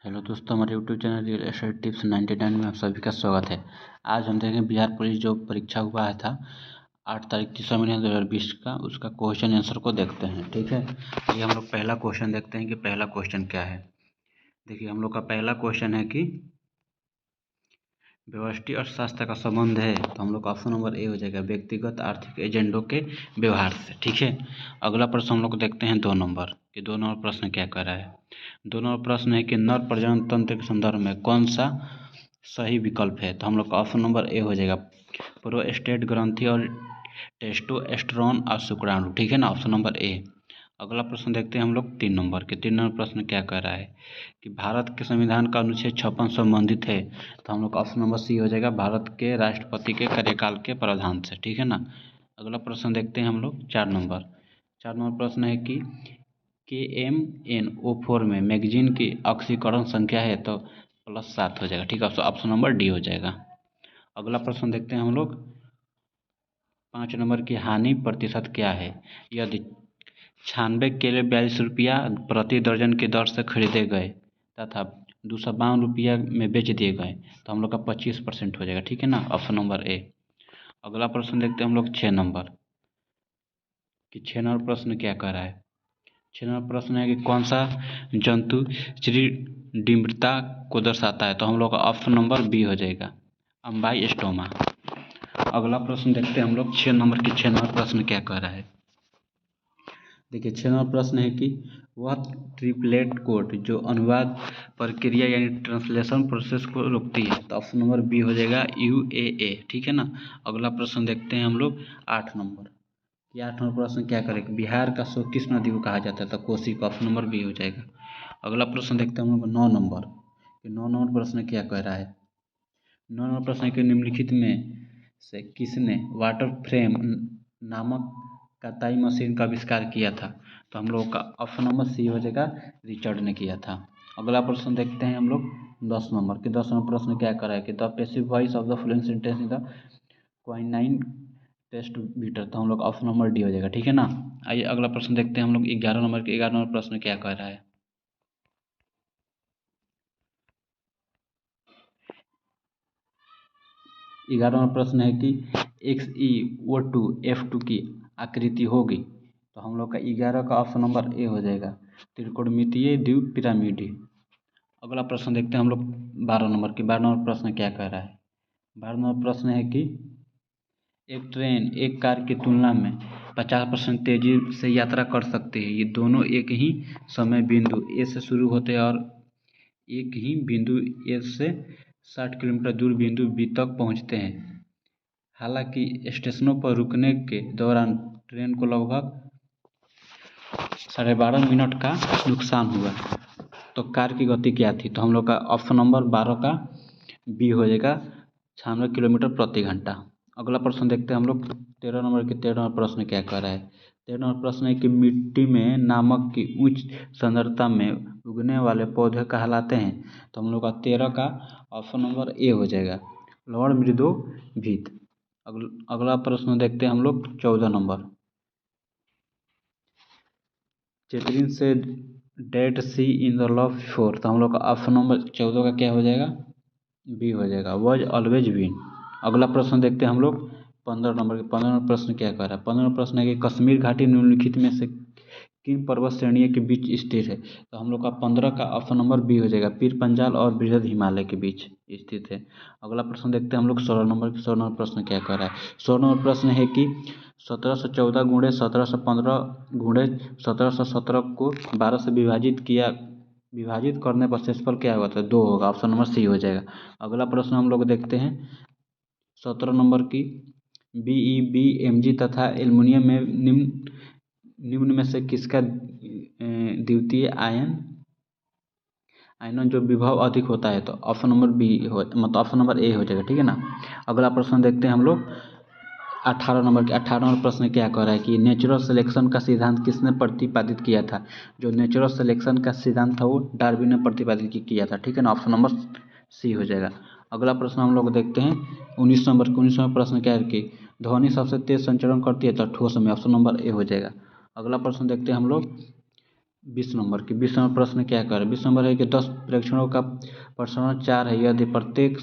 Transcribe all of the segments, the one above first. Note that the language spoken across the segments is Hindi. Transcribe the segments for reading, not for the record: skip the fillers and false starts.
हेलो दोस्तों, हमारे YouTube channel real estate tips 99 में आप सभी का स्वागत है। आज हम देखेंगे बिहार पुलिस जो परीक्षा हुआ है था 8 तारीख 3 महीने 2020 का, उसका क्वेश्चन आंसर को देखते हैं। ठीक है, ये हम लोग पहला क्वेश्चन देखते हैं कि पहला क्वेश्चन क्या है। देखिए, हम लोग का पहला क्वेश्चन है कि व्यष्टि अर्थशास्त्र का संबंध है, तो हम लोग का ऑप्शन नंबर ए हो जाएगा, व्यक्तिगत आर्थिक एजेंडों के व्यवहार से। ठीक है, अगला प्रश्न हम लोग देखते हैं 2 नंबर कि 2 नंबर प्रश्न क्या कर रहा है। 2 नंबर प्रश्न है कि नर प्रजनन तंत्र के संदर्भ में कौन सा सही विकल्प है, तो हम लोग का ऑप्शन नंबर ए हो जाएगा, प्रोस्टेट ग्रंथि और टेस्टोस्टेरोन और शुक्राणु। ठीक है ना, ऑप्शन नंबर ए। अगला प्रश्न देखते हैं हम लोग 3 नंबर के। 3 नंबर प्रश्न क्या कह रहा है कि भारत के संविधान का अनुच्छेद 56 संबंधित है, तो हम लोग का ऑप्शन नंबर सी हो जाएगा, भारत के राष्ट्रपति के कार्यकाल के प्रावधान से। ठीक है ना, अगला प्रश्न देखते हैं हम लोग 4 नंबर। 4 नंबर प्रश्न है कि KMNO4 में मैगजीन की ऑक्सीकरण संख्या है, तो +7 हो जाएगा। ठीक है, ऑप्शन नंबर डी हो जाएगा। अगला प्रश्न देखते हैं हम लोग 5 नंबर की हानि प्रतिशत क्या है। यदि 96 केले 42 रुपया प्रति दर्जन की दर से खरीदे गए तथा 252 रुपया में बेच दिए गए, तो हम लोग का 25% हो जाएगा। ठीक है ना, ऑप्शन नंबर ए। अगला प्रश्न देखते हैं हम लोग 6 नंबर कि 6 नंबर प्रश्न क्या कह रहा है। 6 नंबर प्रश्न है कि कौन सा जंतु चिरडिम्बता को दर्शाता है, तो हम लोग का ऑप्शन नंबर बी हो जाएगा, अम्बाइस्टोमा। अगला प्रश्न देखते हैं हम लोग 6 नंबर की। 6 नंबर प्रश्न क्या कह रहा है। देखिए, 6 नंबर प्रश्न है कि वह ट्रिपलेट कोड जो अनुवाद प्रक्रिया यानी ट्रांसलेशन प्रोसेस को रोकती है, तो ऑप्शन नंबर बी हो जाएगा, UAA। ठीक है ना, अगला प्रश्न देखते हैं हम लोग 8 नंबर। ये 8 नंबर प्रश्न क्या करेगा, बिहार का शोक किस नदी को कहा जाता है, तो कोसी का, ऑप्शन नंबर बी हो जाएगा। अगला प्रश्न देखते हैं हम लोग 9 नंबर कि 9 नंबर प्रश्न क्या कह रहा है। 9 नंबर प्रश्न के निम्नलिखित में से किसने वाटर फ्रेम नामक कताई मशीन का आविष्कार किया था, तो हम लोग का ऑप्शन नंबर सी हो जाएगा, रिचर्ड ने किया था। अगला प्रश्न देखते हैं हम लोग 10 नंबर कि 10 नंबर प्रश्न क्या कर रहा है कि the passive voice of the fluent sentence in the quinine test bitter, तो हम लोग ऑप्शन नंबर डी हो जाएगा। ठीक है ना, आइए अगला प्रश्न देखते हैं हम लोग 11 नंबर के। 11 नंबर प्रश्न क्या कह रहा है। 11 नंबर प्रश्न है कि XeO2F2 की आकृति होगी, तो हम लोग का 11 का ऑप्शन नंबर ए हो जाएगा, त्रिकोणमितीय द्वीप पिरामिड। अगला प्रश्न देखते हैं हम लोग 12 नंबर की। 12 नंबर प्रश्न क्या कह रहा है। 12 नंबर प्रश्न है कि एक ट्रेन एक कार की तुलना में 50% तेजी से यात्रा कर सकती है। ये दोनों एक ही समय बिंदु ए से शुरू होते हैं और एक ही बिंदु ए से 60 किलोमीटर दूर बिंदु बी तक पहुंचते हैं। हालांकि स्टेशनों पर रुकने के दौरान ट्रेन को लगभग 12.5 मिनट का नुकसान हुआ, तो कार की गति क्या थी, तो हम लोग का ऑप्शन नंबर 12 का बी हो जाएगा, 96 किलोमीटर प्रति घंटा। अगला प्रश्न देखते हैं हम लोग 13 नंबर के। 13 नंबर प्रश्न क्या कह रहा है। 13 नंबर प्रश्न है कि मिट्टी में नमक की उच्च सांद्रता में उगने वाले पौधे कहलाते हैं, तो हम लोग का 13 का ऑप्शन नंबर ए हो जाएगा, लवण मृदोभित। अगला प्रश्न देखते हैं हम लोग 14 नंबर। चेतरिन से date see in the love before, तो हम लोग का ऑप्शन नंबर 14 का क्या हो जाएगा, बी हो जाएगा, वॉज ऑलवेज विन। अगला प्रश्न देखते हैं हम लोग 15 नंबर के। 15 नंबर प्रश्न क्या कह रहा है। 15 नंबर प्रश्न है कि कश्मीर घाटी निम्नलिखित में से किन पर्वत श्रेणियों के बीच स्थित है, तो हम लोग का 15 का ऑप्शन नंबर बी हो जाएगा, पीर पंजाल और बृहद हिमालय के बीच स्थित है। अगला प्रश्न देखते हैं हम लोग 16 नंबर के। 16 नंबर प्रश्न क्या कह रहा है। 16 नंबर प्रश्न है कि 1714 गुणे 1715 गुणे 1717 को 12 से विभाजित करने पर शेषफल क्या होगा, तो 2 होगा, ऑप्शन नंबर सी हो जाएगा। अगला प्रश्न हम लोग देखते हैं 17 नंबर की। BeB Mg तथा एल्युमिनियम में निम्न में से किसका द्वितीय आयनन जो विभव अधिक होता है, तो ऑप्शन नंबर बी हो, मतलब ऑप्शन नंबर ए हो जाएगा। ठीक है ना, अगला प्रश्न देखते हैं हम लोग 18 नंबर के। 18 नंबर प्रश्न क्या कह रहा है कि नेचुरल सिलेक्शन का सिद्धांत किसने प्रतिपादित किया था। जो नेचुरल सिलेक्शन का सिद्धांत था वो डार्विन ने प्रतिपादित किया था। ठीक है ना, ऑप्शन नंबर सी हो जाएगा। अगला प्रश्न हम लोग देखते हैं 19 नंबर के। 19 नंबर प्रश्न क्या है कि ध्वनि सबसे तेज संचरण करती है, तो ठोस में, ऑप्शन नंबर ए हो जाएगा। अगला प्रश्न देखते हैं हम लोग 20 नंबर प्रश्न क्या कर 20 नंबर है कि 10 प्रेक्षणों का प्रसरण 4 है। यदि प्रत्येक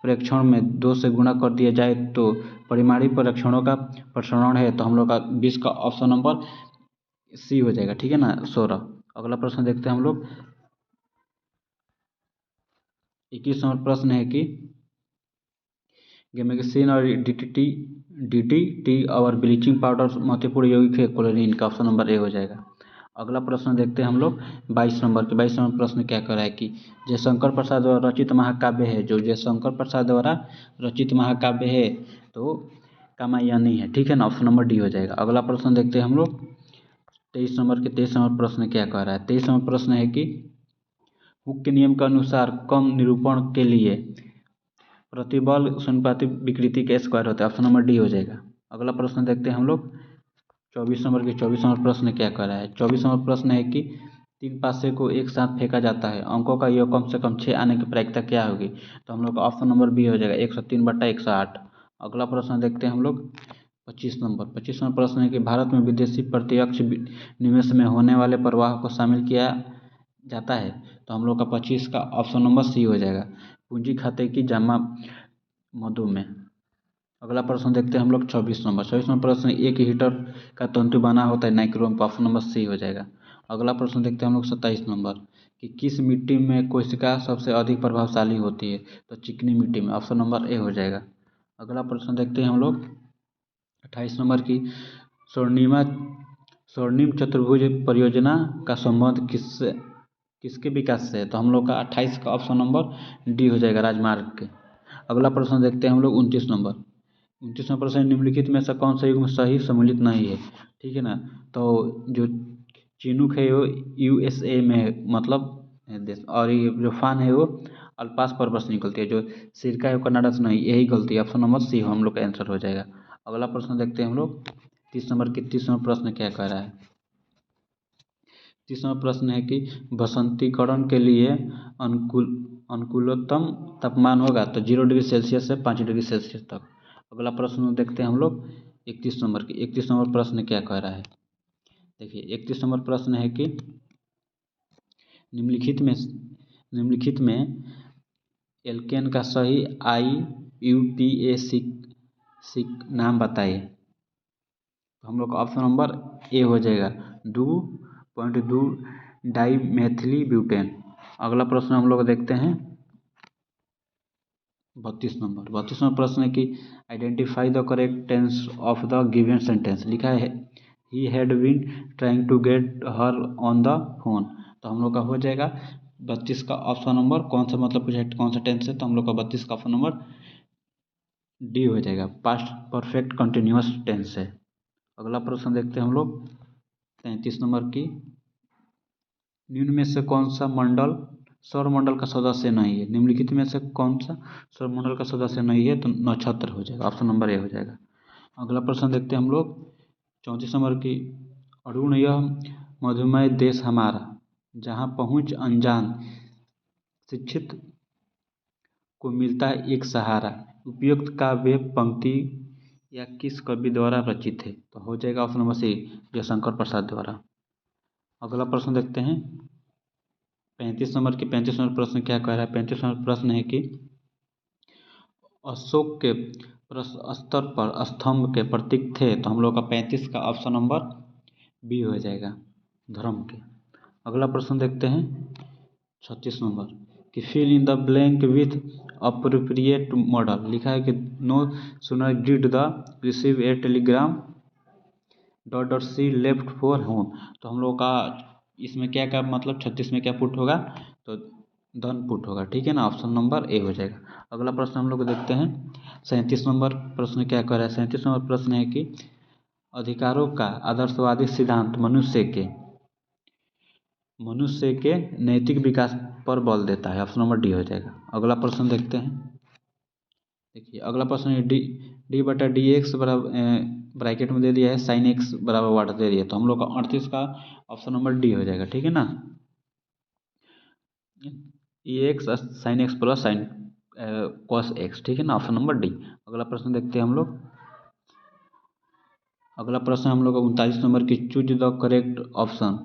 प्रेक्षण में 2 से गुणा कर दिया जाए तो परिमाणी प्रेक्षणों का प्रसरण है। तो हम लोग का 20 का ऑप्शन नंबर सी हो जाएगा, ठीक है ना। 16 अगला प्रश्न देखते हैं हम लोग। 21 नंबर प्रश्न है कि गेमेक्सिन और डीडीटी और ब्लीचिंग पाउडर महत्वपूर्ण यौगिक है क्लोरीन का ऑप्शन नंबर ए हो जाएगा। अगला प्रश्न देखते हैं हम लोग 22 नंबर के। 22 नंबर प्रश्न क्या कर रहा है कि जयशंकर प्रसाद द्वारा रचित महाकाव्य है। जो जयशंकर प्रसाद द्वारा रचित महाकाव्य है तो कामायनी है, ठीक है ना। ऑप्शन नंबर डी हो जाएगा। अगला प्रश्न देखते हैं हम लोग 23 नंबर के। 23 नंबर प्रश्न क्या कह रहा है। 23 नंबर प्रश्न है कि हुक नियम के अनुसार कम निरूपण के लिए प्रतिबल समानुपाती विकृति का स्क्वायर होता है। ऑप्शन नंबर डी हो जाएगा। अगला प्रश्न देखते हैं हम लोग 24 नंबर के। 24 नंबर प्रश्न क्या कह रहा है। 24 नंबर प्रश्न है कि 3 पासे को एक साथ फेंका जाता है, अंकों का योग कम से कम 6 आने की प्रायिकता क्या होगी। तो हम लोग का ऑप्शन नंबर बी हो जाएगा 103/108। अगला प्रश्न देखते हैं हम लोग 25 नंबर। 25 नंबर प्रश्न है कि भारत में विदेशी प्रत्यक्ष निवेश में होने वाले प्रवाह को शामिल किया जाता है। तो हम लोग का 25 का ऑप्शन नंबर सी हो जाएगा, पूंजी खाते की जमा मदों में। अगला प्रश्न देखते हैं हम लोग 26 नंबर। 26 नंबर प्रश्न एक हीटर का तंतु बना होता है नाइक्रोम, ऑप्शन नंबर सी हो जाएगा। अगला प्रश्न देखते हैं हम लोग 27 नंबर कि किस मिट्टी में कोशिका सबसे अधिक प्रभावशाली होती है। तो चिकनी मिट्टी में, ऑप्शन नंबर ए हो जाएगा। अगला प्रश्न देखते हैं हम लोग 28 नंबर की स्वर्णिम चतुर्भुज परियोजना का संबंध किसके विकास से है। तो हम लोग का 28 का ऑप्शन नंबर डी हो जाएगा, राजमार्ग के। अगला प्रश्न देखते हैं हम लोग 29 नंबर। 29 नंबर प्रश्न निम्नलिखित में से कौन सा युग्म सही सम्मिलित नहीं है, ठीक है ना। तो जो चिनूक है वो यूएसए में है, मतलब देश, और ये जो फान है वो अल्पास पर्वत से निकलती है। जो सिरका है वो कनाडा से नहीं, यही गलती है। ऑप्शन नंबर सी हम लोग का आंसर हो जाएगा। अगला प्रश्न देखते हैं हम लोग 30 नंबर की। 30 नंबर प्रश्न क्या कह रहा है। 30 नंबर प्रश्न है कि बसंतीकरण के लिए अनुकूलतम तापमान होगा। तो 0 डिग्री सेल्सियस से 5 डिग्री सेल्सियस तक। अगला प्रश्न देखते हैं हम लोग 31 नंबर की। 31 नंबर प्रश्न क्या कह रहा है। देखिए 31 नंबर प्रश्न है कि निम्नलिखित में एल्केन का सही IUPAC नाम बताइए। तो हम लोग का ऑप्शन नंबर ए हो जाएगा 2.2 डाईमेथिली ब्यूटेन। अगला प्रश्न हम लोग देखते हैं 32 नंबर। 32 नंबर प्रश्न है कि identify the correct tense of the given sentence. लिखा है he had been trying to get her on the phone. तो हम लोग का हो जाएगा 32 का ऑप्शन नंबर कौन सा, मतलब पूछा कौन सा टेंस है। तो हम लोग का 32 का ऑप्शन नंबर डी हो जाएगा, पास्ट परफेक्ट कंटिन्यूअस टेंस है। अगला प्रश्न देखते हैं हम लोग 33 नंबर की। निम्न में से कौन सा मंडल सौरमंडल का सदस्य नहीं है। निम्नलिखित में से कौन सा सौरमंडल का सदस्य नहीं है। तो नक्षत्र हो जाएगा, ऑप्शन नंबर ए हो जाएगा। अगला प्रश्न देखते हैं हम लोग 34 नंबर की। अरुण यह मधुमय देश हमारा, जहाँ पहुँच अनजान शिक्षित को मिलता है एक सहारा। उपयुक्त काव्य पंक्ति या किस कवि द्वारा रचित है। तो हो जाएगा option number C, Jaishankar Prasad द्वारा। अगला प्रश्न देखते हैं 35 नंबर की। 35 नंबर प्रश्न क्या कह रहा है। 35 नंबर प्रश्न है कि अशोक के स्तर पर स्तंभ के प्रतीक थे। तो हम लोग का 35 का ऑप्शन नंबर बी हो जाएगा, धर्म के। अगला प्रश्न देखते हैं 36 नंबर कि fill in the blank with appropriate modal. लिखा है कि no sooner did the receive a telegram dot c left for home. तो हम लोग का इसमें क्या क्या मतलब 36 में क्या पुट होगा। तो धन पुट होगा, ठीक है ना। ऑप्शन नंबर ए हो जाएगा। अगला प्रश्न हम लोग देखते हैं 37 नंबर प्रश्न क्या कह रहा है। 37 नंबर प्रश्न है कि अधिकारों का आदर्शवादी सिद्धांत मनुष्य के नैतिक विकास पर बल देता है। ऑप्शन नंबर डी हो जाएगा। अगला प्रश्न देखते हैं। देखिए अगला प्रश्न है D/dx बराबर ब्रैकेट में दे दिया है sin x बराबर वाट दे दिया है। तो हम लोग का 38 का ऑप्शन नंबर डी हो जाएगा, ठीक है ना। EX sin x plus sin cos x, ठीक है ना। Option number D. अगला प्रश्न देखते हैं हम लोग। अगला प्रश्न हम लोग का 39 नंबर की choose the correct option.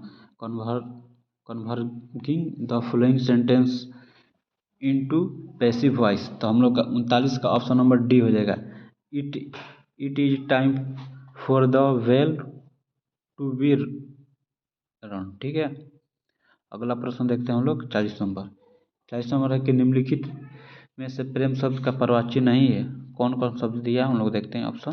Converting the following sentence into passive voice. तो हम लोग का 39 का ऑप्शन नंबर डी हो जाएगा। It it is time for the well to be run. ठीक है, अगला प्रश्न देखते हैं हम लोग 40 नंबर। 40 नंबर है कि निम्नलिखित में से प्रेम शब्द का पर्यायवाची नहीं है। कौन कौन शब्द दिया हम लोग देखते हैं ऑप्शन।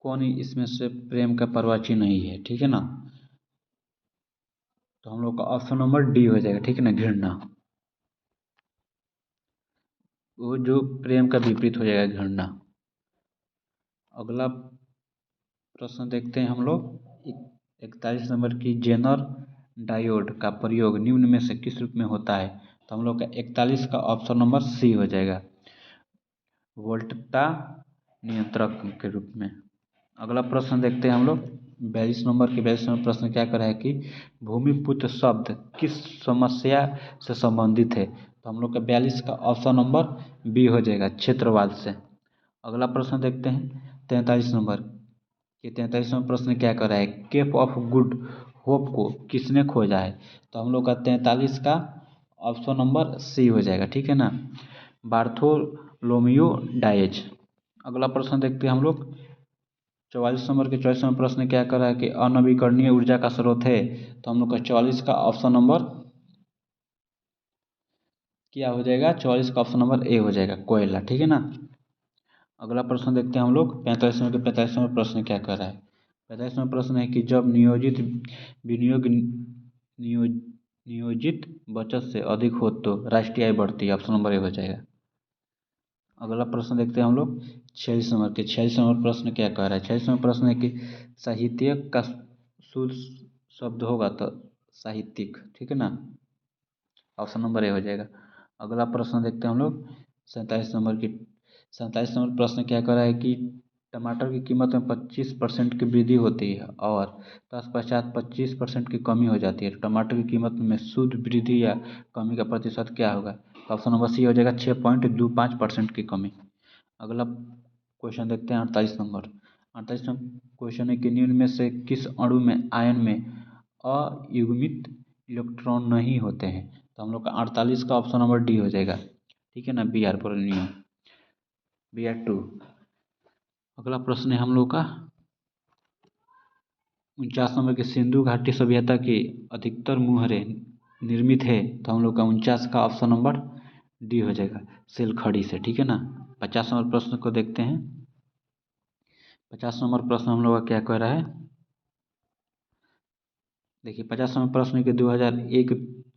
कौन इसमें से प्रेम का पर्यायवाची नहीं है, ठीक है ना। तो हम लोग का ऑप्शन नंबर डी हो जाएगा, ठीक है ना, घृणा। वो जो प्रेम का विपरीत हो जाएगा, घृणा। अगला प्रश्न देखते हैं हम लोग 41 नंबर की। जेनर डायोड का प्रयोग निम्न में से किस रूप में होता है। तो हम लोग का 41 का ऑप्शन नंबर सी हो जाएगा, वोल्टता नियंत्रक के रूप में। अगला प्रश्न देखते हैं हम लोग 42 नंबर प्रश्न क्या कर रहा है कि भूमिपुत्र शब्द किस समस्या से संबंधित है। तो हम लोग का 42 का ऑप्शन नंबर बी हो जाएगा, क्षेत्रवाद से। अगला प्रश्न देखते हैं 43 नंबर। ये 43वां प्रश्न क्या कर रहा है, केप ऑफ गुड होप को किसने खोजा है। तो हम लोग का 43 का ऑप्शन नंबर सी हो जाएगा, ठीक है ना, बार्थोलोमियो डायज। अगला प्रश्न देखते हैं हम लोग 44 नंबर के। 44वां प्रश्न क्या कर रहा है कि अनवीकरणीय ऊर्जा का स्रोत है। तो हम लोग का 44 का ऑप्शन नंबर क्या हो जाएगा, 44 का ऑप्शन नंबर ए हो जाएगा, कोयला, ठीक है ना। अगला प्रश्न देखते हैं हम लोग 45वें के। 45वां प्रश्न क्या कर रहा है। 45वां प्रश्न है कि जब नियोजित विनियोग नियोजित बचत से अधिक हो तो राष्ट्रीय आय बढ़ती है। ऑप्शन नंबर ए हो जाएगा। अगला प्रश्न देखते हैं हम लोग 46 नंबर के। 46 नंबर प्रश्न क्या कह रहा है। 46वां प्रश्न है कि साहित्यिक का शुद्ध शब्द होगा तो साहित्यिक, ठीक है ना, ऑप्शन नंबर ए हो जाएगा। अगला प्रश्न देखते हैं हम लोग 47 नंबर की। 47 नंबर प्रश्न क्या कर रहा है कि टमाटर की कीमत में 25% की वृद्धि होती है और तत्पश्चात 25% की कमी हो जाती है। तो टमाटर की कीमत में शुद्ध वृद्धि या कमी का प्रतिशत क्या होगा। तो ऑप्शन नंबर सी हो जाएगा, 6.25% की कमी। अगला क्वेश्चन देखते हैं 48 नंबर। 48वां क्वेश्चन है कि निम्न में से किस अणु में आयन में अयुग्मित इलेक्ट्रॉन नहीं होते हैं। तो हम लोग का 48 का ऑप्शन नंबर डी हो जाएगा, ठीक है ना, बी आर पोलोनियम, Br2। अगला प्रश्न है हम लोग का 49 नंबर के। सिंधु घाटी सभ्यता की अधिकतर मुहरें निर्मित है। तो हम लोग का 49 का ऑप्शन नंबर डी हो जाएगा, सिलखड़ी से, ठीक है ना। 50 नंबर प्रश्न को देखते हैं। 50 नंबर प्रश्न हम लोग का क्या कह रहा है, देखिए 50 नंबर प्रश्न के 2001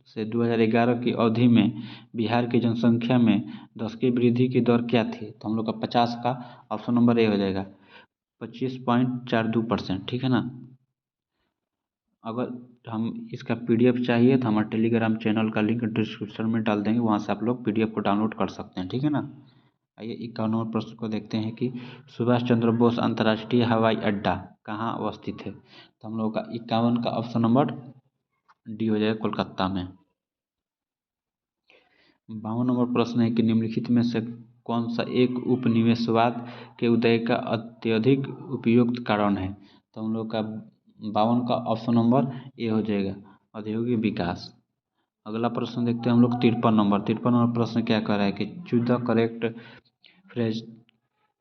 से 2011 की अवधि में बिहार की जनसंख्या में 10 की वृद्धि की दर क्या थी। तो हम लोग का 50 का ऑप्शन नंबर ए हो जाएगा, 25.42%, ठीक है ना। अगर हम इसका पीडीएफ चाहिए तो हमारे टेलीग्राम चैनल का लिंक डिस्क्रिप्शन में डाल देंगे, वहाँ से आप लोग पीडीएफ को डाउनलोड कर सकते हैं, ठीक है ना। आइए 51 नंबर प्रश्न को देखते हैं कि सुभाष चंद्र बोस अंतर्राष्ट्रीय हवाई अड्डा कहाँ अवस्थित है। तो हम लोग का 51 का ऑप्शन नंबर डी हो जाएगा, कोलकाता में। 52 नंबर प्रश्न है कि निम्नलिखित में से कौन सा एक उपनिवेशवाद के उदय का अत्यधिक उपयुक्त कारण है। तो हम लोग का 52 का ऑप्शन नंबर ए हो जाएगा, औद्योगिक विकास। अगला प्रश्न देखते हैं हम लोग 53 नंबर प्रश्न क्या कह रहा है कि choose the correct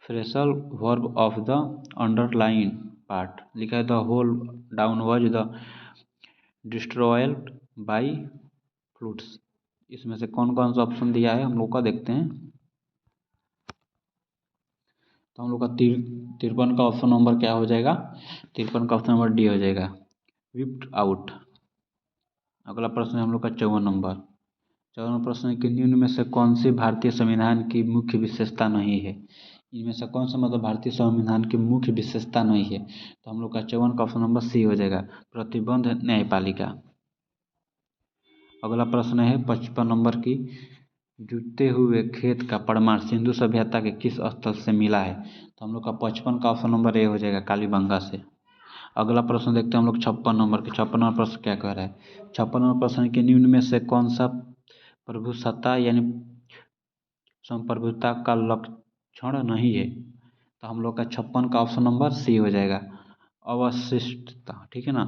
phrasal verb of the underline part. लिखा है the whole down was the destroyed by floods. इसमें से कौन कौन सा ऑप्शन दिया है हम लोग का देखते हैं। तो हम लोग का 53 का ऑप्शन नंबर क्या हो जाएगा, 53 का ऑप्शन नंबर डी हो जाएगा, विप्ड आउट। अगला प्रश्न है हम लोग का 54 नंबर। 54 प्रश्न है कि निम्न में से कौन सी भारतीय संविधान की मुख्य विशेषता नहीं है। इनमें से कौन सा मतलब भारतीय संविधान की मुख्य विशेषता नहीं है। तो हम लोग का 54 का ऑप्शन नंबर सी हो जाएगा, प्रतिबंध न्यायपालिका। अगला प्रश्न है 55 नंबर की, जुटते हुए खेत का प्रमाण सिंधु सभ्यता के किस स्थल से मिला है। तो हम लोग का 55 का ऑप्शन नंबर ए हो जाएगा, कालीबंगा से। अगला प्रश्न देखते हैं हम लोग 56 नंबर के। 56 नंबर प्रश्न क्या कह रहा है। 56 नंबर प्रश्न के निम्न में से कौन सा प्रभुसत्ता यानी संप्रभुता का लक्षण नहीं है। तो हम लोग का 56 का ऑप्शन नंबर सी हो जाएगा, अवशिष्टता। ठीक है ना।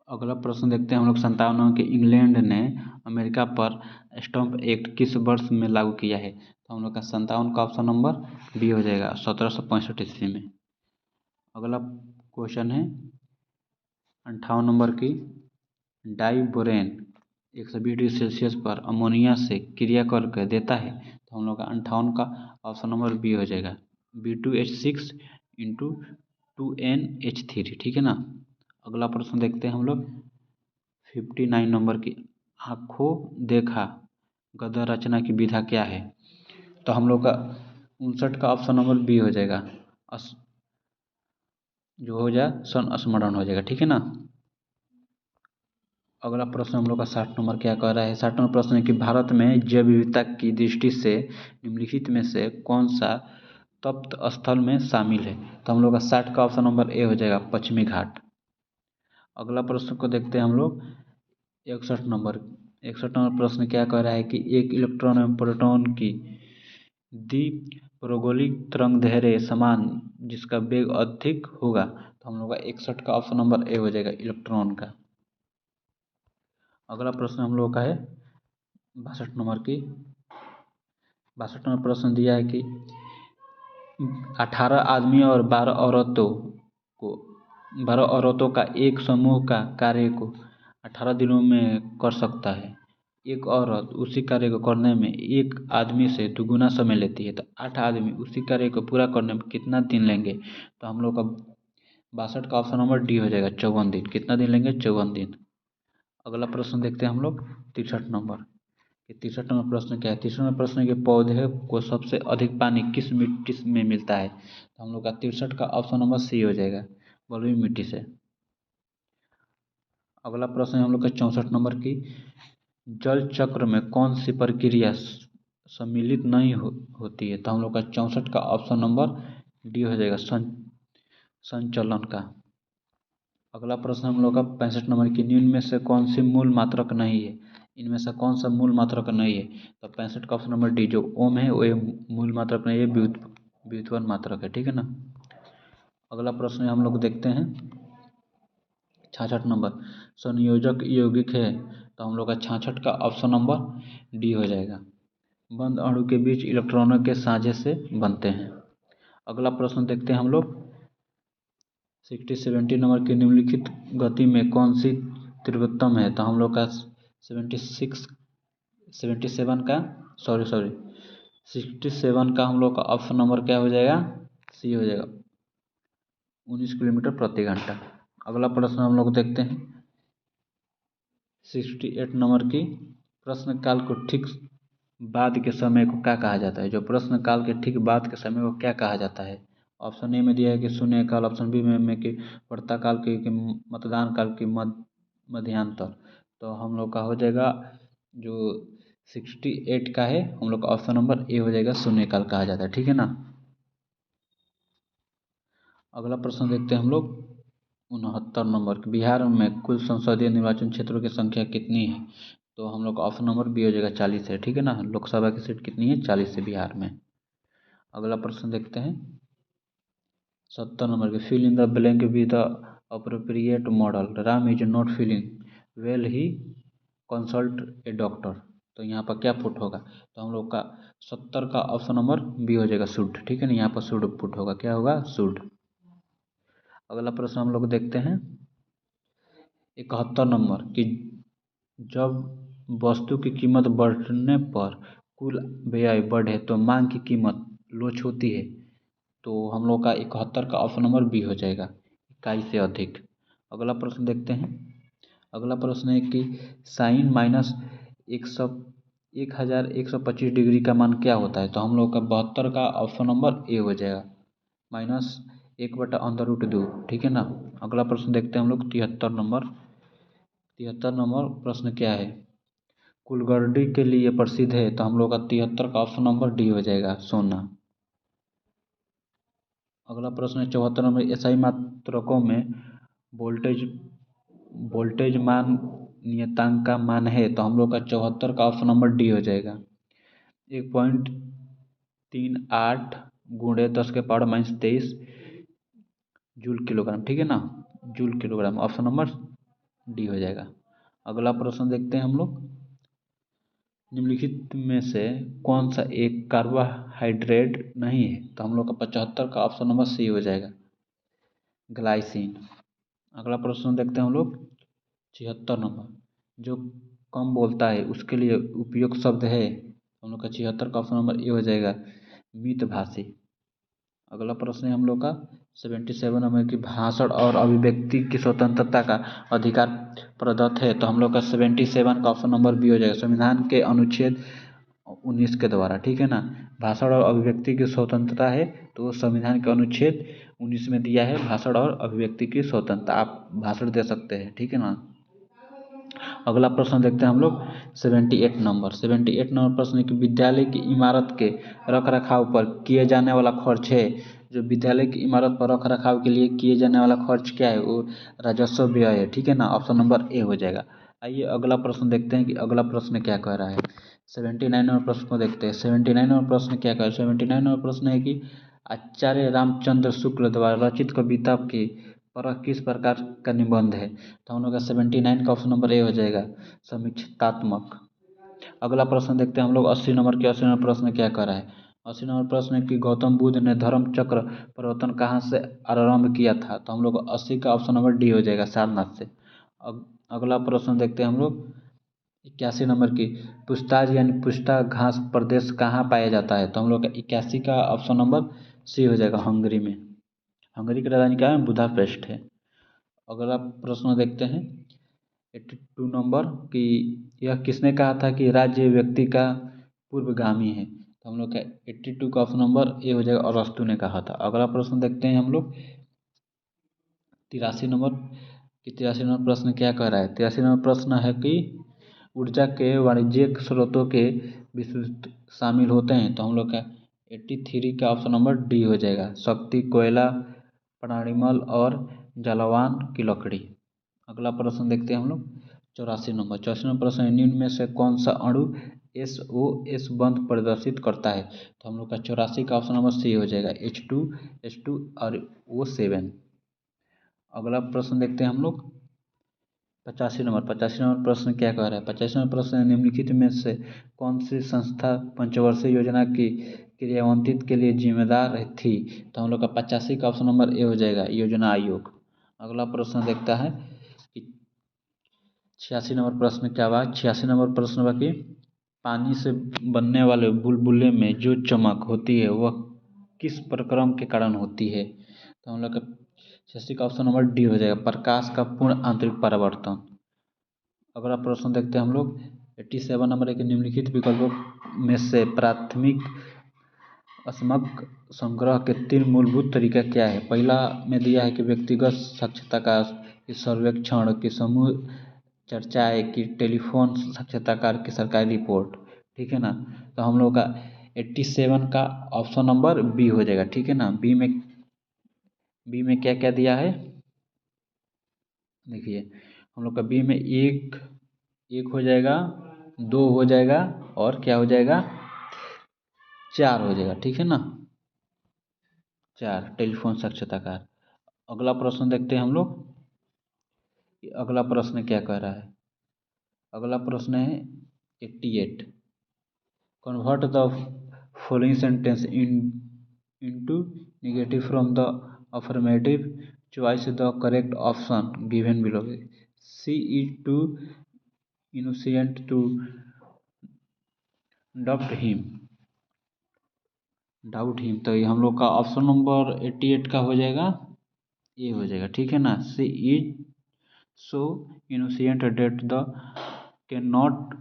अगला प्रश्न देखते हैं हम लोग 57 के इंग्लैंड ने अमेरिका पर स्टैंप एक्ट किस वर्ष में लागू किया है? तो हम लोग का 57 का ऑप्शन नंबर बी हो जाएगा, 1765 ईस्वी में। अगला क्वेश्चन है 58 नंबर की, डाइबोरेन 120 डिग्री सेल्सियस पर अमोनिया से क्रिया करके देता है। तो हम लोग का 58 का ऑप्शन नंबर बी हो जाएगा, B2H6 इंटू 2NH3। ठीक है ना। अगला प्रश्न देखते हैं हम लोग 59 नंबर की, आँखों देखा गद्य रचना की विधा क्या है? तो हम लोग का 59 का ऑप्शन नंबर बी हो जाएगा, जो हो जाए संस्मरण हो जाएगा। ठीक है ना। अगला प्रश्न हम लोग का 60 नंबर क्या कह रहा है? 60 नंबर प्रश्न है कि भारत में जैव विविधता की दृष्टि से निम्नलिखित में से कौन सा तप्त स्थल में शामिल है? तो हम लोग का 60 का ऑप्शन नंबर ए हो जाएगा, पश्चिमी घाट। अगला प्रश्न को देखते हैं हम लोग 61 नंबर प्रश्न क्या कह रहा है कि एक इलेक्ट्रॉन एवं प्रोटॉन की द्विपरगोलिक तरंगदैर्घ्य समान जिसका वेग अधिक होगा। तो हम लोग का 61 का ऑप्शन नंबर ए हो जाएगा, इलेक्ट्रॉन का। अगला प्रश्न हम लोग का है 62 नंबर प्रश्न दिया है कि 18 आदमी और 12 औरतों का एक समूह का कार्य को 18 दिनों में कर सकता है। एक औरत उसी कार्य को करने में एक आदमी से दुगुना समय लेती है, तो 8 आदमी उसी कार्य को पूरा करने में कितना दिन लेंगे? तो हम लोग का 62 का ऑप्शन नंबर डी हो जाएगा, 54 दिन। कितना दिन लेंगे? 54 दिन। अगला प्रश्न देखते हैं हम लोग 63 नंबर। 63 नंबर प्रश्न क्या है? 63 नंबर प्रश्न है कि पौधे को सबसे अधिक पानी किस मिट्टी में मिलता है? तो हम लोग का 63 का ऑप्शन नंबर सी हो जाएगा, बलुई मिट्टी से। अगला प्रश्न है हम लोग का 64 नंबर की, जल चक्र में कौन सी प्रक्रिया सम्मिलित नहीं होती है? तो हम लोग का 64 का ऑप्शन नंबर डी हो जाएगा, संचलन का। अगला प्रश्न हम लोग का 65 नंबर की, निम्न में से कौन सी मूल मात्रक नहीं है? इनमें से कौन सा मूल मात्रक नहीं है? तो 65 का ऑप्शन नंबर डी, जो ओम है वो मूल मात्रक नहीं है, व्युत्पन्न मात्रक है। ठीक है ना। अगला प्रश्न हम लोग देखते हैं 66 नंबर, संयोजक यौगिक है। तो हम लोग का 66 का ऑप्शन नंबर डी हो जाएगा, बंद अणु के बीच इलेक्ट्रॉनों के साझे से बनते हैं। अगला प्रश्न देखते हैं हम लोग 70 नंबर की, निम्नलिखित गति में कौन सी तीव्रतम है? तो हम लोग का 67 का हम लोग का ऑप्शन नंबर क्या हो जाएगा? सी हो जाएगा, 19 किलोमीटर प्रति घंटा। अगला प्रश्न हम लोग देखते हैं 68 नंबर की, प्रश्न काल को ठीक बाद के समय को क्या कहा जाता है? जो प्रश्न काल के ठीक बाद के समय को क्या कहा जाता है? ऑप्शन ए में दिया है कि शून्य काल, ऑप्शन बी में कि वर्ता काल की मतदान काल की मध्यांतर। तो हम लोग का हो जाएगा जो 68 का है, हम लोग का ऑप्शन नंबर ए हो जाएगा, शून्य काल कहा जाता है। ठीक है ना। अगला प्रश्न देखते हैं हम लोग 69 नंबर, बिहार में कुल संसदीय निर्वाचन क्षेत्रों की संख्या कितनी है? तो हम लोग का ऑप्शन नंबर बी हो जाएगा, 40 है। ठीक है ना। लोकसभा की सीट कितनी है? 40 है बिहार में। अगला प्रश्न देखते हैं 70 नंबर की, fill in the blank with the appropriate modal, Ram is not feeling well he consult a doctor. तो यहाँ पर क्या पुट होगा? तो हम लोग का 70 का ऑप्शन नंबर बी हो जाएगा, शुड। ठीक है ना। यहाँ पर शुड पुट होगा, क्या होगा? शुड। अगला प्रश्न हम लोग देखते हैं 71 नंबर कि, जब वस्तु की कीमत बढ़ने पर कुल व्यय बढ़े तो मांग की कीमत लोच होती है। तो हम लोग का 71 का ऑप्शन नंबर बी हो जाएगा, इकाई से अधिक। अगला प्रश्न देखते हैं। अगला प्रश्न है कि साइन माइनस 1125 डिग्री का मान क्या होता है? तो हम लोग का 72 का ऑप्शन नंबर ए हो जाएगा, -1/√2। ठीक है ना। अगला प्रश्न देखते हैं हम लोग 73 नंबर प्रश्न क्या है? कुलगर्डी के लिए प्रसिद्ध है। तो हम लोग का 73 का ऑप्शन नंबर डी हो जाएगा, सोना। अगला प्रश्न है 74 नंबर, एसआई मात्रकों में वोल्टेज वोल्टेज मान नियतांक का मान है। तो हम लोग का 74 का ऑप्शन नंबर डी हो जाएगा, 1. 38 गुणे 10⁻23 जूल किलोग्राम, ठीक है ना, joule kilogram. Option number D हो जाएगा। अगला प्रश्न देखते हैं हम लोग, निम्नलिखित में से कौन सा एक कार्बोहाइड्रेट नहीं है? तो हम लोग का 75 का ऑप्शन नंबर सी हो जाएगा, ग्लाइसिन। अगला प्रश्न देखते हैं हम लोग 76 नंबर, जो कम बोलता है उसके लिए उपयुक्त शब्द है? हम लोग का 76 का ऑप्शन नंबर ए हो जाएगा, मितभाषी। अगला प्रश्न है हम लोग का 77 नंबर की, भाषण और अभिव्यक्ति की स्वतंत्रता का अधिकार प्रदत्त है? तो हम लोग का 77 का ऑप्शन नंबर बी हो जाएगा, संविधान के अनुच्छेद 19 के द्वारा, ठीक है ना। भाषण और अभिव्यक्ति की स्वतंत्रता है तो वो संविधान के अनुच्छेद 19 में दिया है, भाषण और अभिव्यक्ति की स्वतंत्रता, आप भाषण दे सकते हैं, ठीक है ना। अगला प्रश्न देखते हैं हम लोग 78 नंबर प्रश्न कि विद्यालय की इमारत के रख रखाव पर किए जाने वाला खर्च है? जो विद्यालय की इमारत पर रख रखाव के लिए किए जाने वाला खर्च क्या है? वो राजस्व व्यय है, ठीक है ना। ऑप्शन नंबर ए हो जाएगा। आइए अगला प्रश्न देखते हैं कि अगला प्रश्न क्या कह रहा है। 79 नंबर प्रश्न को देखते हैं। 79 नंबर प्रश्न क्या कह रहा है? 79 नंबर प्रश्न है कि आचार्य रामचंद्र शुक्ल द्वारा रचित कविता की पर किस प्रकार का निबंध है? तो हम लोग का 79 का ऑप्शन नंबर ए हो जाएगा, समीक्षात्मक। अगला प्रश्न देखते हैं हम लोग 80 नंबर के। 80 नंबर प्रश्न क्या कर रहा है? 80 नंबर प्रश्न है कि गौतम बुद्ध ने धर्म चक्र परिवर्तन कहाँ से आरंभ किया था? तो हम लोग 80 का ऑप्शन नंबर डी हो जाएगा, सारनाथ से। अगला प्रश्न देखते हैं हम लोग 81 नंबर की, पुछताछ यानी पुश्ता घास प्रदेश कहाँ पाया जाता है? तो हम लोग का 81 का ऑप्शन नंबर सी हो जाएगा, हंगरी में। हंगरी की राजधानी क्या है? बुदापेस्ट है। अगला प्रश्न देखते हैं 82 नंबर कि यह किसने कहा था कि राज्य व्यक्ति का पूर्वगामी है? तो हम लोग का 82 का ऑप्शन नंबर ए हो जाएगा, अरस्तु ने कहा था। अगला प्रश्न देखते हैं हम लोग 83 नंबर कि 83 नंबर प्रश्न क्या कह रहा है? 83 नंबर प्रश्न है कि ऊर्जा के वाणिज्यिक स्रोतों के विस्तृत शामिल होते हैं? तो हम लोग का 83 का ऑप्शन नंबर डी हो जाएगा, शक्ति, कोयला, प्राणिमल और जलवान की लकड़ी। अगला प्रश्न देखते हैं हम लोग 84 नंबर। 84 नंबर प्रश्न, निम्न में से कौन सा अणु SO2 बंध प्रदर्शित करता है? तो हम लोग का 84 का ऑप्शन नंबर सी हो जाएगा, H2 और O7। अगला प्रश्न देखते हैं हम लोग 85 नंबर। 85 नंबर प्रश्न क्या कह रहा है? 85 नंबर प्रश्न, निम्नलिखित में से कौन सी संस्था पंचवर्षीय योजना की क्रियान्वित के लिए जिम्मेदार थी? तो हम लोग का 85 का ऑप्शन नंबर ए हो जाएगा, योजना आयोग। अगला प्रश्न देखता है कि 86 नंबर प्रश्न क्या हुआ? 86 नंबर प्रश्न बाकी, पानी से बनने वाले बुलबुले में जो चमक होती है वह किस प्रक्रम के कारण होती है? तो हम लोग का 86 का ऑप्शन नंबर डी हो जाएगा, प्रकाश का पूर्ण आंतरिक परावर्तन। अगला प्रश्न देखते हैं हम लोग 87 नंबर के, निम्नलिखित विकल्पों में से प्राथमिक समग्र संग्रह के 3 मूलभूत तरीका क्या है? पहला में दिया है कि व्यक्तिगत साक्षात्कार की सर्वेक्षण की समूह चर्चाएँ की टेलीफोन साक्षात्कार की सरकारी रिपोर्ट, ठीक है ना। तो हम लोग का 87 का ऑप्शन नंबर बी हो जाएगा, ठीक है ना। बी में क्या क्या दिया है देखिए, हम लोग का बी में एक हो जाएगा, 2 हो जाएगा और क्या हो जाएगा, 4 हो जाएगा, ठीक है ना, 4 टेलीफोन साक्षात्कार। अगला प्रश्न देखते हैं हम लोग, अगला प्रश्न क्या कह रहा है? अगला प्रश्न है 88, convert the following sentence into negative from the affirmative choice the correct option given below. She is too innocent to doubt him. तो ये हम लोग का ऑप्शन नंबर 88 का हो जाएगा, ए हो जाएगा, ठीक है ना। She is so innocent that the can not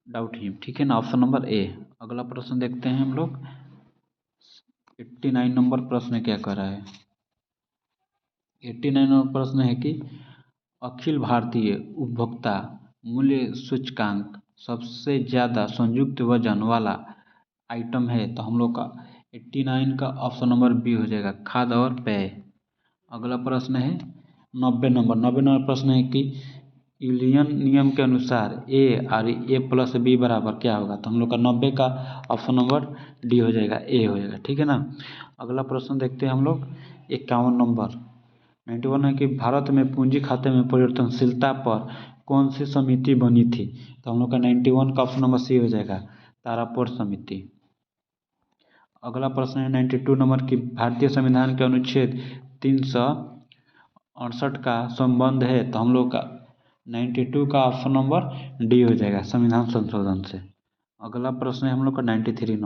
doubt him, ठीक है ना, ऑप्शन नंबर ए। अगला प्रश्न देखते हैं हम लोग 89 नंबर प्रश्न क्या कर रहा है? 89 नंबर प्रश्न है कि अखिल भारतीय उपभोक्ता मूल्य सूचकांक सबसे ज़्यादा संयुक्त वजन वाला आइटम है? तो हम लोग का 89 का ऑप्शन नंबर बी हो जाएगा, खाद्य और पेय। अगला प्रश्न है 90 नंबर प्रश्न है कि यूलियन नियम के अनुसार ए और ए प्लस बी बराबर क्या होगा, तो हम लोग का 90 का ऑप्शन नंबर डी हो जाएगा, ए हो जाएगा। ठीक है ना। अगला प्रश्न देखते हैं हम लोग 51 नंबर 91 है कि भारत में पूंजी खाते में परिवर्तनशीलता पर कौन सी समिति बनी थी, तो हम लोग का 91 का ऑप्शन नंबर सी हो जाएगा, तारापुर समिति। अगला प्रश्न है 92 नंबर की भारतीय संविधान के अनुच्छेद 368 का संबंध है, तो हम लोग का 92 का ऑप्शन नंबर डी हो जाएगा, संविधान संशोधन से। अगला प्रश्न है हम लोग का 93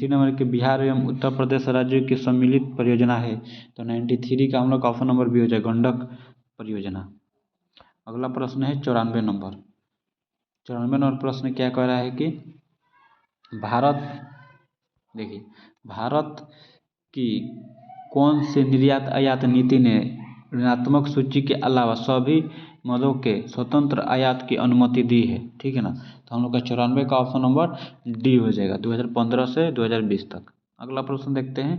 नंबर के बिहार एवं उत्तर प्रदेश राज्यों की सम्मिलित परियोजना है, तो 93 का हम लोग का ऑप्शन नंबर बी हो जाएगा, गंडक परियोजना। अगला प्रश्न है 94 नंबर प्रश्न क्या कह रहा है कि भारत की कौन सी निर्यात आयात नीति ने ऋणात्मक सूची के अलावा सभी मदों के स्वतंत्र आयात की अनुमति दी है। ठीक है ना। तो हम लोग का 94 का ऑप्शन नंबर डी हो जाएगा, 2015 से 2020 तक। अगला प्रश्न देखते हैं।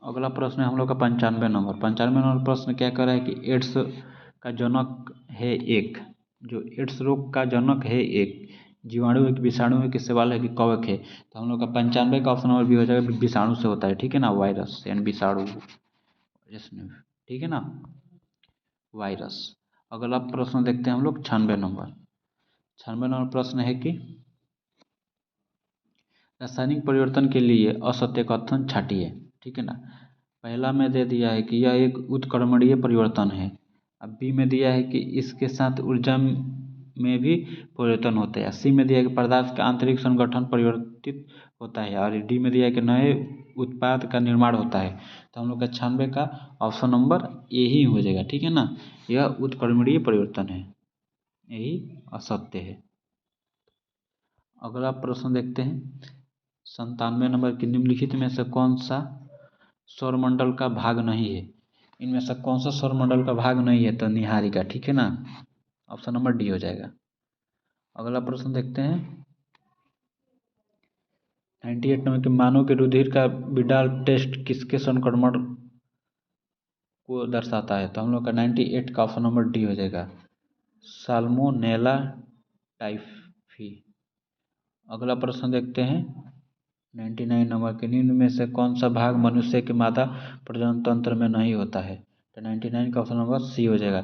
अगला प्रश्न है हम लोग का 95 नंबर प्रश्न क्या कर रहा है कि एड्स का जनक है एक, जो एड्स रोग का जनक है एक जीवाणु है कि विषाणु है कि सवाल है कि कवक है, तो हम लोग का 95 का ऑप्शन नंबर भी हो जाएगा, विषाणु से होता है। ठीक है ना, वायरस यानी विषाणु। ठीक है ना, वायरस। अगला प्रश्न देखते हैं हम लोग 96 नंबर प्रश्न है कि रासायनिक परिवर्तन के लिए असत्य कथन छाटिए। ठीक है ना। पहला में दे दिया है कि यह एक उत्क्रमणीय परिवर्तन है। अब बी में दिया है कि इसके साथ ऊर्जा में भी परिवर्तन होते हैं। सी में दिया है कि पदार्थ का आंतरिक संगठन परिवर्तित होता है, और डी में दिया है कि नए उत्पाद का निर्माण होता है। तो हम लोग का 96 का ऑप्शन नंबर ए ही हो जाएगा। ठीक है ना, यह उत्क्रमणीय परिवर्तन है, यही असत्य है। अगला प्रश्न देखते हैं 97 नंबर की निम्नलिखित में से कौन सा सौरमंडल का भाग नहीं है, इनमें से कौन सा सौरमंडल का भाग नहीं है, तो निहारिका। ठीक है ना, ऑप्शन नंबर डी हो जाएगा। अगला प्रश्न देखते हैं 98 नंबर के मानव के रुधिर का विडाल टेस्ट किसके संक्रमण को दर्शाता है, तो हम लोग का 98 का ऑप्शन नंबर डी हो जाएगा, साल्मोनेला टाइफी। अगला प्रश्न देखते हैं 99 नंबर के निम्न में से कौन सा भाग मनुष्य के मादा प्रजनन तंत्र में नहीं होता है, तो 99 का ऑप्शन नंबर सी हो जाएगा,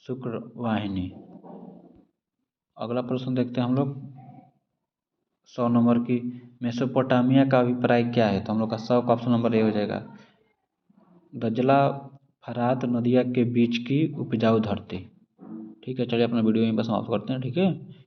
शुक्रवाहिनी। अगला प्रश्न देखते हैं हम लोग 100 नंबर की मेसोपोटामिया का अभिप्राय क्या है, तो हम लोग का 100 का ऑप्शन नंबर ए हो जाएगा, दजला फरात नदिया के बीच की उपजाऊ धरती। ठीक है, चलिए अपना वीडियो यहीं पर समाप्त करते हैं। ठीक है।